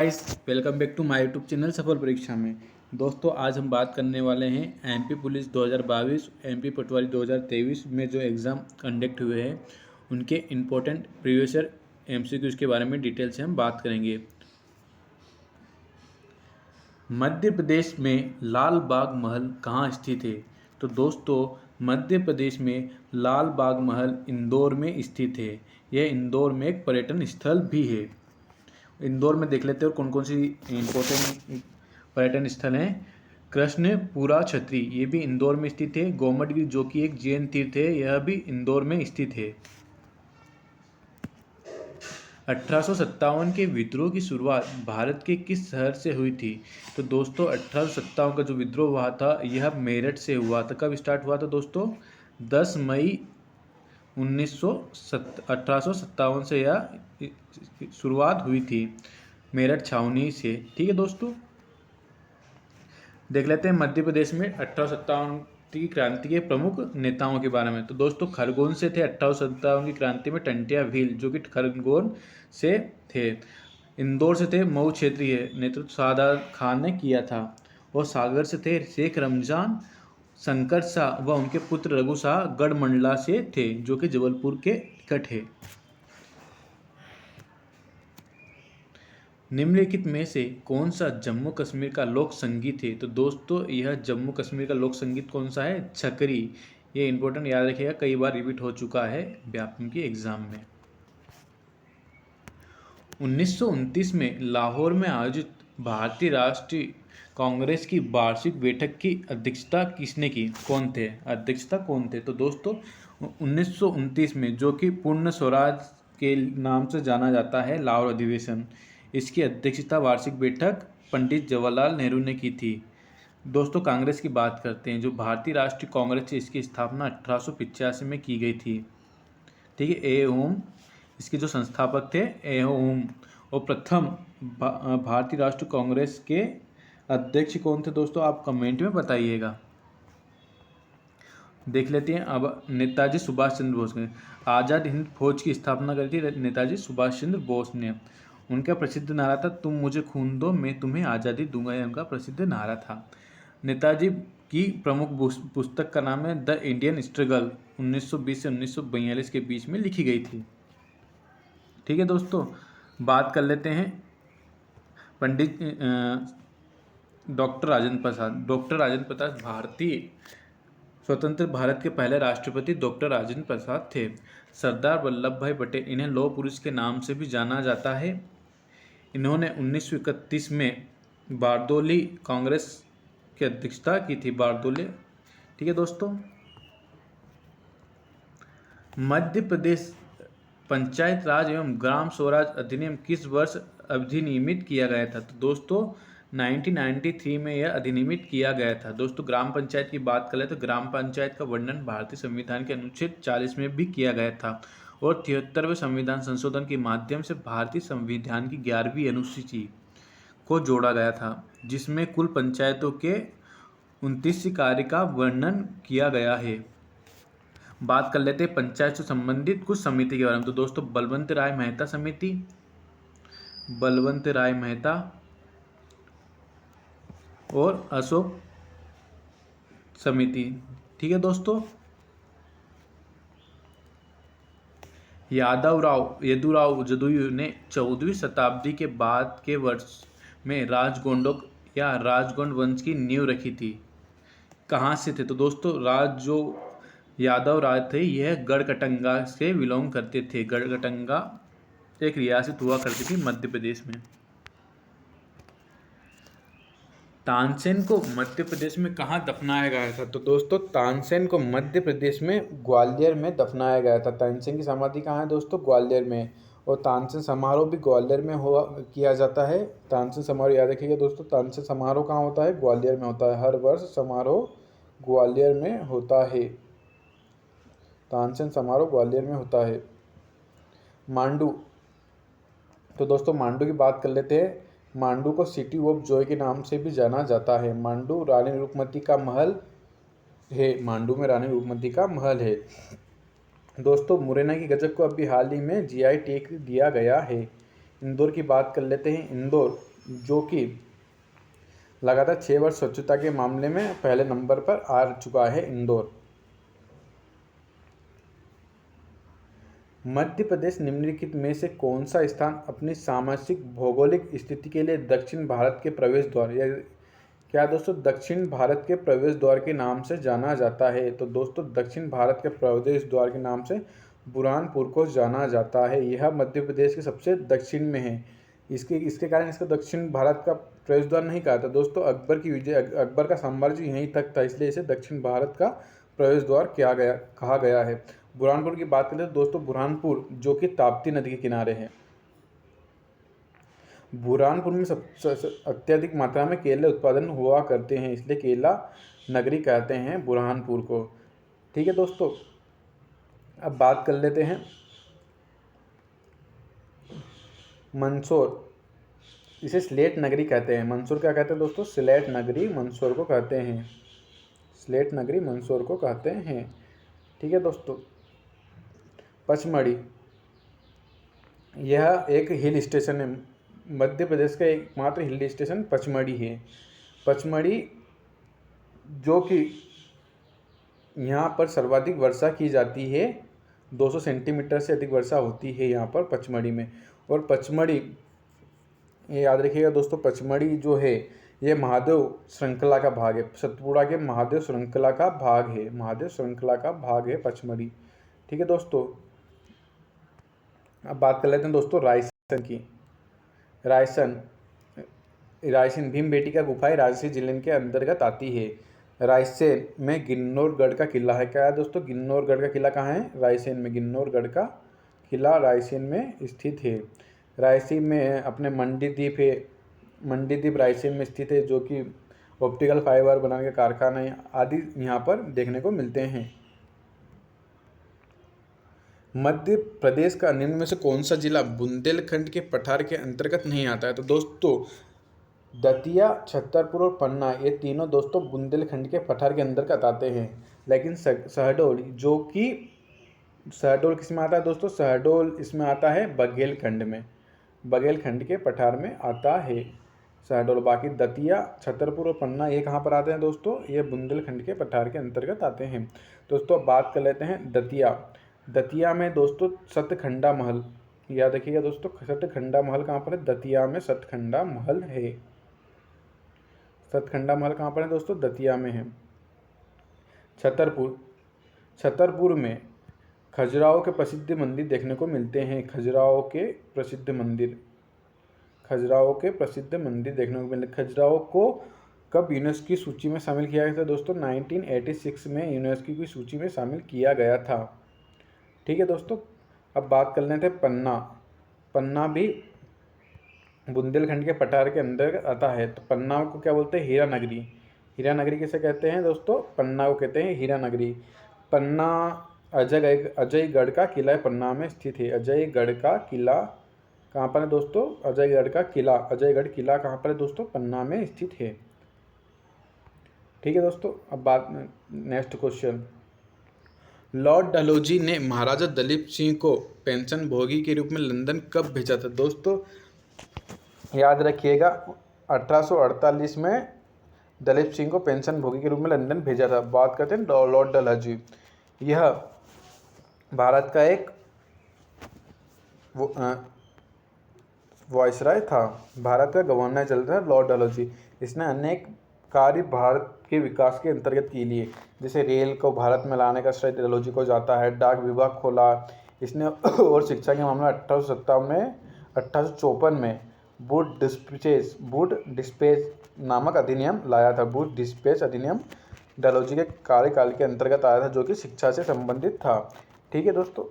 Guys, welcome back to my YouTube channel Safal Pariksha में। दोस्तों, आज हम बात करने वाले हैं एमपी पुलिस 2022, एमपी पटवारी 2023 में जो एग्ज़ाम कंडक्ट हुए हैं उनके इम्पोर्टेंट प्रीवियस ईयर एमसीक्यूज के बारे में डिटेल से हम बात करेंगे। मध्य प्रदेश में लाल बाग महल कहाँ स्थित है? तो दोस्तों, मध्य प्रदेश में लाल बाग महल इंदौर में स्थित है। यह इंदौर में एक पर्यटन स्थल भी है। इंदौर में देख लेते हैं कौन कौन सी इम्पोर्टेंट पर्यटन स्थल हैं। कृष्णपुरा छतरी, ये भी इंदौर में स्थित है। गोमतगिरी, जो कि एक जैन तीर्थ है, यह भी इंदौर में स्थित है। 1857 के विद्रोह की शुरुआत भारत के किस शहर से हुई थी? तो दोस्तों, 1857 का जो विद्रोह हुआ था यह मेरठ से हुआ था। कब स्टार्ट हुआ था दोस्तों? 10 मई 1857 से यह शुरुआत हुई थी मेरठ छावनी से। ठीक है दोस्तों, देख लेते हैं मध्य प्रदेश में 1857 की क्रांति के प्रमुख नेताओं के बारे में। तो दोस्तों, खरगोन से थे 1857 की क्रांति में टंटिया भील, जो कि खरगोन से थे। इंदौर से थे मऊ क्षेत्रीय, नेतृत्व सादात खान ने किया था। और सागर से थे शेख रमजान शंकर शाह व उनके पुत्र रघु शाह गढ़मंडला से थे, जो कि जबलपुर के निकट है। निम्नलिखित में से कौन सा जम्मू कश्मीर का लोक संगीत है? तो दोस्तों, यह जम्मू कश्मीर का लोक संगीत कौन सा है? छकरी। ये इंपॉर्टेंट याद रखिएगा, कई बार रिपीट हो चुका है व्यापम की एग्जाम में। 1929 में लाहौर में आयोजित भारतीय राष्ट्रीय कांग्रेस की वार्षिक बैठक की अध्यक्षता किसने की? कौन थे? अध्यक्षता कौन थे? तो दोस्तों, 1929 में, जो कि पूर्ण स्वराज के नाम से जाना जाता है लाहौर अधिवेशन, इसकी अध्यक्षता वार्षिक बैठक पंडित जवाहरलाल नेहरू ने की थी। दोस्तों, कांग्रेस की बात करते हैं। जो भारतीय राष्ट्रीय कांग्रेस थी, इसकी स्थापना 1885 में की गई थी। ठीक है, ए ओम इसके जो संस्थापक थे, ए ओम। और प्रथम भारतीय राष्ट्रीय कांग्रेस के अध्यक्ष कौन थे दोस्तों? आप कमेंट में बताइएगा। देख लेते हैं अब नेताजी सुभाष चंद्र बोस ने आज़ाद हिंद फौज की स्थापना करी थी। नेताजी सुभाष चंद्र बोस ने। उनका प्रसिद्ध नारा था, तुम मुझे खून दो मैं तुम्हें आज़ादी दूंगा। यह उनका प्रसिद्ध नारा था। नेताजी की प्रमुख पुस्तक का नाम है द इंडियन स्ट्रगल, 1920 से 1942 के बीच में लिखी गई थी। ठीक है दोस्तों, बात कर लेते हैं पंडित डॉक्टर राजेंद्र प्रसाद। डॉक्टर राजेंद्र प्रसाद भारतीय स्वतंत्र भारत के पहले राष्ट्रपति डॉक्टर राजेंद्र प्रसाद थे। सरदार वल्लभ भाई पटेल, इन्हें लौह पुरुष के नाम से भी जाना जाता है। इन्होंने 1931 में बारदोली कांग्रेस की अध्यक्षता की थी। बारदोली। ठीक है दोस्तों, मध्य प्रदेश पंचायत राज एवं ग्राम स्वराज अधिनियम किस वर्ष अधिनियमित किया गया था? तो दोस्तों, 1993 में यह अधिनियमित किया गया था। दोस्तों, ग्राम पंचायत की बात करें तो ग्राम पंचायत का वर्णन भारतीय संविधान के अनुच्छेद 40 में भी किया गया था। और 73वें संविधान संशोधन के माध्यम से भारतीय संविधान की 11वीं अनुसूची को जोड़ा गया था, जिसमें कुल पंचायतों के 29 कार्य का वर्णन किया गया है। बात कर लेते हैं पंचायत से संबंधित कुछ समिति के बारे में। तो दोस्तों, बलवंत राय मेहता समिति, बलवंत राय मेहता और अशोक समिति। ठीक है दोस्तों, यदुराव जदयू ने 14वीं शताब्दी के बाद के वर्ष में राजगोंडों या राजगोंड वंश की नींव रखी थी। कहाँ से थे? तो दोस्तों, जो यादव राज थे, यह गढ़कटंगा से बिलोंग करते थे। गढ़कटंगा एक रियासत हुआ करती थी मध्य प्रदेश में। तानसेन को मध्य प्रदेश में कहाँ दफनाया गया था? तो दोस्तों, तानसेन को मध्य प्रदेश में ग्वालियर में दफनाया गया था। तानसेन की समाधि कहाँ है दोस्तों? ग्वालियर में। और तानसेन समारोह भी ग्वालियर में हुआ किया जाता है। तानसेन समारोह याद रखिएगा दोस्तों, तानसेन समारोह कहाँ होता है? ग्वालियर में होता है। हर वर्ष समारोह ग्वालियर में होता है। तानसेन समारोह ग्वालियर में होता है। मांडू, तो दोस्तों मांडू की बात कर लेते हैं। मांडू को सिटी ऑफ जॉय के नाम से भी जाना जाता है। मांडू रानी रूपमती का महल है। मांडू में रानी रूपमती का महल है। दोस्तों, मुरैना की गजक को अभी हाल ही में जीआई टैग दिया गया है। इंदौर की बात कर लेते हैं। इंदौर जो कि लगातार 6 वर्ष स्वच्छता के मामले में पहले नंबर पर आ चुका है इंदौर। मध्य प्रदेश निम्नलिखित में से कौन सा स्थान अपनी सामाजिक भौगोलिक स्थिति के लिए दक्षिण भारत के प्रवेश द्वार या क्या दोस्तों दक्षिण भारत के प्रवेश द्वार के नाम से जाना जाता है? तो दोस्तों दक्षिण भारत के प्रवेश द्वार के नाम से बुरहानपुर को जाना जाता है। यह मध्य प्रदेश के सबसे दक्षिण में है। इसके कारण इसका दक्षिण भारत का प्रवेश द्वार नहीं कहा था दोस्तों। अकबर का साम्राज्य यहीं तक था, इसलिए इसे दक्षिण भारत का प्रवेश द्वार कहा गया है। बुरहानपुर की बात करें तो दोस्तों बुरहानपुर जो कि ताप्ती नदी के किनारे है। बुरहानपुर में अत्यधिक मात्रा में केले उत्पादन हुआ करते हैं, इसलिए केला नगरी कहते हैं बुरहानपुर को। ठीक है दोस्तों, अब बात कर लेते हैं मंदसौर। इसे स्लेट नगरी कहते हैं। मंदसौर क्या कहते हैं दोस्तों? स्लेट नगरी मंदसौर को कहते हैं। स्लेट नगरी मंदसौर को कहते हैं। ठीक है दोस्तों, पचमढ़ी यह एक हिल स्टेशन है। मध्य प्रदेश का एकमात्र हिल स्टेशन पचमढ़ी है। पचमढ़ी जो कि यहाँ पर सर्वाधिक वर्षा की जाती है, 200 सेंटीमीटर से अधिक वर्षा होती है यहाँ पर पचमढ़ी में। और पचमढ़ी ये याद रखिएगा दोस्तों, पचमढ़ी जो है ये महादेव श्रृंखला का भाग है। सतपुड़ा के महादेव श्रृंखला का भाग है। महादेव श्रृंखला का भाग है पचमढ़ी। ठीक है दोस्तों, अब बात कर लेते हैं दोस्तों रायसेन की। रायसेन भीमबेटका गुफाएं रायसेन जिले के अंतर्गत आती है। रायसेन में गिन्नौरगढ़ का किला है। क्या है दोस्तों? गिन्नौरगढ़ का किला कहाँ है? रायसेन में। गिन्नौरगढ़ का किला रायसेन में स्थित है। रायसेन में अपने मंडी द्वीप रायसेन में स्थित है, जो कि ऑप्टिकल फाइबर बनाने के कारखाने आदि यहाँ पर देखने को मिलते हैं। मध्य प्रदेश का निम्न में से कौन सा जिला बुंदेलखंड के पठार के अंतर्गत नहीं आता है? तो दोस्तों दतिया, छतरपुर और पन्ना ये तीनों दोस्तों बुंदेलखंड के पठार के अंतर्गत आते हैं। लेकिन शहडोल जो कि शहडोल किस में आता है दोस्तों? शहडोल इसमें आता है बघेलखंड में। बघेलखंड के पठार में आता है शहडोल। बाकी दतिया, छतरपुर और पन्ना ये कहाँ पर आते हैं दोस्तों? ये बुंदेलखंड के पठार के अंतर्गत आते हैं। दोस्तों बात कर लेते हैं दतिया में दोस्तों सतखंडा महल याद रखिएगा दोस्तों। सतखंडा महल कहाँ पर है? दतिया में सतखंडा महल है। सतखंडा महल कहाँ पर है दोस्तों? दतिया में है। छतरपुर में खजुराहो के प्रसिद्ध मंदिर देखने को मिलते हैं। खजुराहो के प्रसिद्ध मंदिर देखने को मिलते हैं। खजुराहो को कब यूनेस्को की सूची में शामिल किया गया था दोस्तों? 1986 में यूनेस्को की सूची में शामिल किया गया था। ठीक है दोस्तों, अब बात कर लेते हैं पन्ना भी बुंदेलखंड के पठार के अंदर आता है। तो पन्ना को क्या बोलते हैं? हीरा नगरी किसे कहते हैं दोस्तों? पन्ना को कहते हैं हीरा नगरी। पन्ना अजयगढ़ का किला पन्ना में स्थित है। अजयगढ़ का किला कहाँ पर है दोस्तों? अजयगढ़ किला कहाँ पर है दोस्तों? पन्ना में स्थित है। ठीक है दोस्तों, अब बात नेक्स्ट क्वेश्चन। लॉर्ड डलहौजी ने महाराजा दलीप सिंह को पेंशन भोगी के रूप में लंदन कब भेजा था? दोस्तों याद रखिएगा 1848 में दलीप सिंह को पेंशन भोगी के रूप में लंदन भेजा था। बात करते हैं लॉर्ड डलहौजी। यह भारत का एक वायसराय था। भारत का गवर्नर चलता था लॉर्ड डलहौजी। इसने अनेक कार्य भारत के विकास के अंतर्गत के लिए, जैसे रेल को भारत में लाने का श्रेय डलहौजी को जाता है। डाक विभाग खोला इसने और शिक्षा के मामले में 1854 में बूट डिस्पेच नामक अधिनियम लाया था। बूट डिस्पेच अधिनियम डलहौजी के कार्यकाल के अंतर्गत आया था, जो कि शिक्षा से संबंधित था। ठीक है दोस्तों,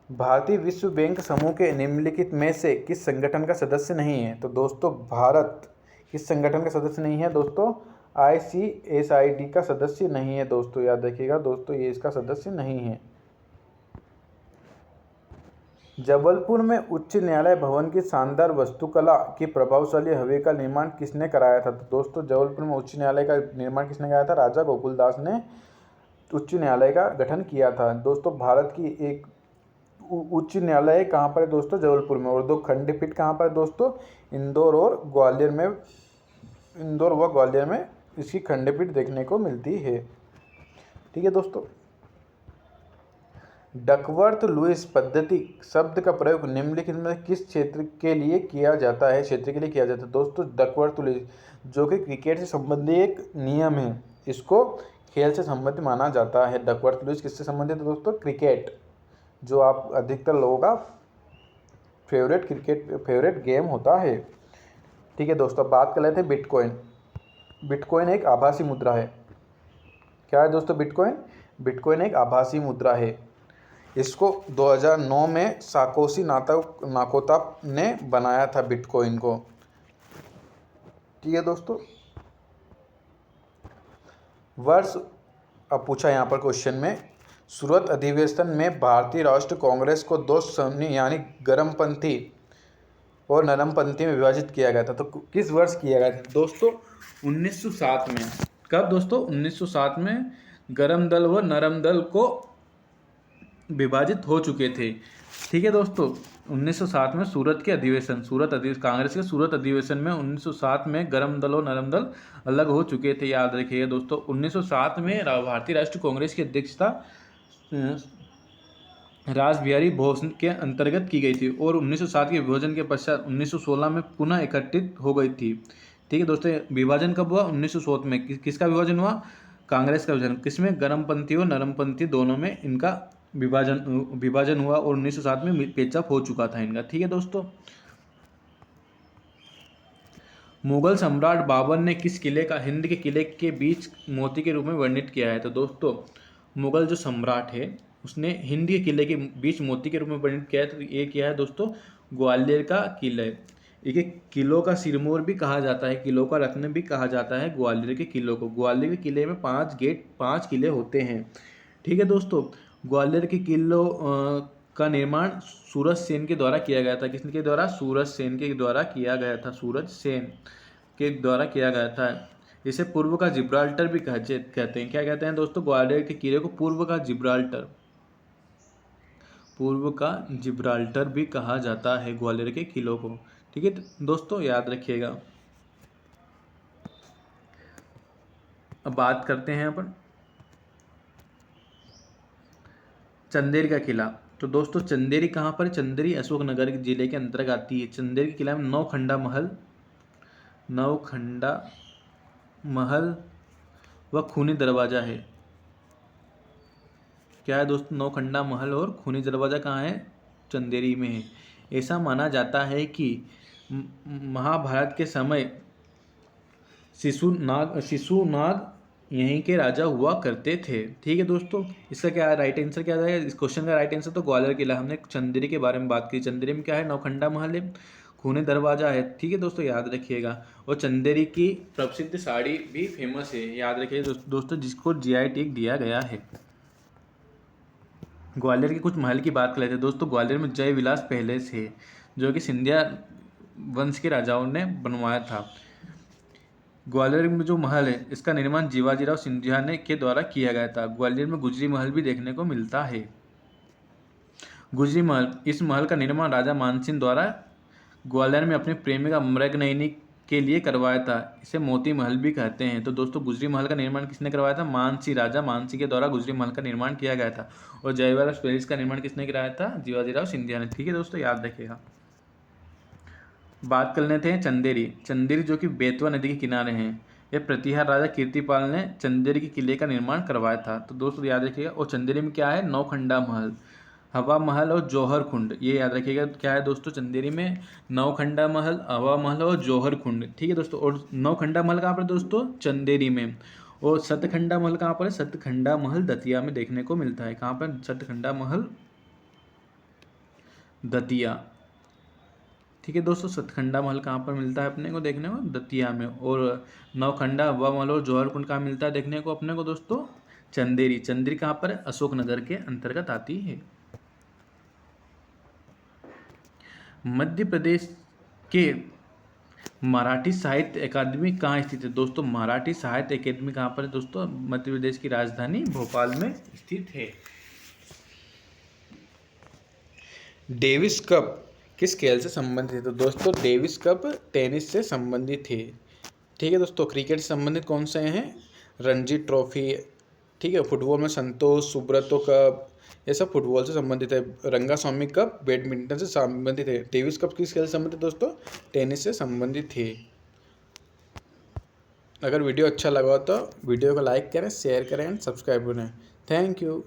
भारतीय विश्व बैंक समूह के निम्नलिखित में से किस संगठन का सदस्य नहीं है? तो दोस्तों भारत किस संगठन का सदस्य नहीं है दोस्तों? ICSID का सदस्य नहीं है दोस्तों। याद रखिएगा दोस्तों, ये इसका सदस्य नहीं है। जबलपुर में उच्च न्यायालय भवन की शानदार वास्तुकला की प्रभावशाली हवे का निर्माण किसने कराया था? तो दोस्तों जबलपुर में उच्च न्यायालय का निर्माण किसने कराया था? राजा गोकुलदास ने उच्च न्यायालय का गठन किया था। दोस्तों भारत की एक उच्च न्यायालय कहाँ पर है दोस्तों? जबलपुर में। और 2 खंडपीठ कहाँ पर है दोस्तों? इंदौर और ग्वालियर में। इंदौर व ग्वालियर में इसकी खंडपीठ देखने को मिलती है। ठीक है दोस्तों। डकवर्थ लुईस पद्धति शब्द का प्रयोग निम्नलिखित में किस क्षेत्र के लिए किया जाता है? क्षेत्र के लिए किया जाता है दोस्तों डकवर्थ लुईस, जो कि क्रिकेट से संबंधित एक नियम है, इसको खेल से संबंधित माना जाता है। डकवर्थ लुईस किससे संबंधित है दोस्तों? क्रिकेट, जो आप अधिकतर लोगों का फेवरेट गेम होता है। ठीक है दोस्तों, बात कर लेते हैं बिटकॉइन। बिटकॉइन एक आभासी मुद्रा है। क्या है दोस्तों बिटकॉइन? बिटकॉइन एक आभासी मुद्रा है। इसको 2009 में साकोशी नाकोता ने बनाया था बिटकॉइन को। ठीक है दोस्तों। वर्ष अब पूछा यहाँ पर क्वेश्चन में, सूरत अधिवेशन में भारतीय राष्ट्रीय कांग्रेस को 2 समूह यानी गर्मपंथी और नरमपंथी में विभाजित किया गया था। तो किस वर्ष किया गया था दोस्तों? 1907 में। कब दोस्तों? 1907 में गर्म दल व नरम दल को विभाजित हो चुके थे। ठीक है दोस्तों, 1907 में कांग्रेस के सूरत अधिवेशन में 1907 में गर्म दल और नरम दल अलग हो चुके थे। याद रखिएगा दोस्तों, 1907 में भारतीय राष्ट्रीय कांग्रेस की अध्यक्षता रासबिहारी बोस के अंतर्गत की गई थी और 1907 के विभाजन के पश्चात 1916 में पुनः एकत्रित हो गई थी। ठीक है दोस्तों, विभाजन कब हुआ? 1907 में। किसका विभाजन हुआ? कांग्रेस का विभाजन। किसमें? गर्मपंथी और नरमपंथी दोनों में इनका विभाजन हुआ और 1907 में पेचअप हो चुका था इनका। ठीक है दोस्तों। मुगल सम्राट बाबर ने किस किले का हिंद के किले के बीच मोती के रूप में वर्णित किया है? तो दोस्तों, मुगल जो सम्राट है उसने हिंद के किले के बीच मोती के रूप में वर्णित किया है। तो ये क्या है दोस्तों? ग्वालियर का किला है। एक किलों का सिरमौर भी कहा जाता है, किलों का रत्न भी कहा जाता है ग्वालियर के किलों को। ग्वालियर के किले में 5 किले होते हैं। ठीक है दोस्तों, ग्वालियर के किलों का निर्माण सूरज सेन के द्वारा किया गया था। किसके द्वारा? सूरज सेन के द्वारा किया गया था। सूरज सेन के द्वारा किया गया था। इसे पूर्व का जिब्राल्टर भी कहते हैं। क्या कहते हैं दोस्तों? ग्वालियर के किले को पूर्व का जिब्राल्टर भी कहा जाता है ग्वालियर के किलों को। ठीक है दोस्तों, याद रखिएगा। अब बात करते हैं अपन चंदेरी का किला। तो दोस्तों, चंदेरी कहाँ पर? चंदेरी अशोकनगर जिले के अंतर्गत आती है। चंदेरी के किला में नौखंडा महल व खूनी दरवाजा है। क्या है दोस्तों? नौखंडा महल और खूनी दरवाजा कहाँ है? चंदेरी में है। ऐसा माना जाता है कि महाभारत के समय शिशुनाग यहीं के राजा हुआ करते थे। ठीक है दोस्तों, इसका क्या राइट आंसर क्या जाएगा? इस क्वेश्चन का राइट आंसर तो ग्वालियर किला। हमने चंदेरी के बारे में बात की। चंदेरी में क्या है? नौखंडा महल है, खूनी दरवाजा है। ठीक है दोस्तों, याद रखिएगा। और चंदेरी की प्रसिद्ध साड़ी भी फेमस है। याद रखिएगा दोस्तों, जिसको GI टैग दिया गया है। ग्वालियर के कुछ महल की बात कर लेते हैं दोस्तों। ग्वालियर में जय विलास पैलेस है, जो कि सिंधिया वंश के राजाओं ने बनवाया था। ग्वालियर में जो महल है इसका निर्माण जीवाजीराव सिंधिया ने के द्वारा किया गया था। ग्वालियर में गुजरी महल भी देखने को मिलता है। गुजरी महल, इस महल का निर्माण राजा मानसिंह द्वारा ग्वालियर में अपनी प्रेमिका मृगनयनी के लिए करवाया था। इसे मोती महल भी कहते हैं। तो दोस्तों, गुजरी महल का निर्माण किसने करवाया था? राजा मानसिंह के द्वारा गुजरी महल का निर्माण किया गया था। और जयविलास पैलेस का निर्माण किसने कराया था? जीवाजीराव सिंधिया ने। ठीक है दोस्तों, याद रखिएगा। बात कर लेते हैं चंदेरी जो कि बेतवा नदी के किनारे हैं। यह प्रतिहार राजा कीर्तिपाल ने चंदेरी के किले का निर्माण करवाया था। तो दोस्तों याद रखिएगा। और चंदेरी में क्या है? नौखंडा महल, हवा महल और जौहर कुंड। ये याद रखिएगा। क्या है दोस्तों? चंदेरी में नौखंडा महल, हवा महल और जौहर कुंड। ठीक है दोस्तों। और नौखंडा महल कहाँ पर दोस्तों? चंदेरी में। और सतखंडा महल कहाँ पर है? सतखंडा महल दतिया में देखने को मिलता है। कहाँ पर? सतखंडा महल दतिया। ठीक है दोस्तों, सतखंडा महल कहाँ पर मिलता है अपने को देखने को? दतिया में। और नौखंडा, हवा महल और जौहर कुंड कहाँ मिलता है देखने को अपने को दोस्तों? चंदेरी कहाँ पर है? अशोकनगर के अंतर्गत आती है। मध्य प्रदेश के मराठी साहित्य अकादमी कहाँ स्थित है दोस्तों? मराठी साहित्य अकादमी कहाँ पर है दोस्तों? मध्य प्रदेश की राजधानी भोपाल में स्थित है। डेविस कप किस खेल से संबंधित है? तो दोस्तों डेविस कप टेनिस से संबंधित है। ठीक है दोस्तों। क्रिकेट से संबंधित कौन से हैं? रणजी ट्रॉफी। ठीक है। फुटबॉल में संतोष सुब्रतो कप, ये सब फुटबॉल से संबंधित है। रंगास्वामी कप बैडमिंटन से संबंधित है। डेविस कप किस खेल से संबंधित दोस्तों? टेनिस से संबंधित है। अगर वीडियो अच्छा लगा तो वीडियो को लाइक करें, शेयर करें एंड सब्सक्राइब करें। Thank you.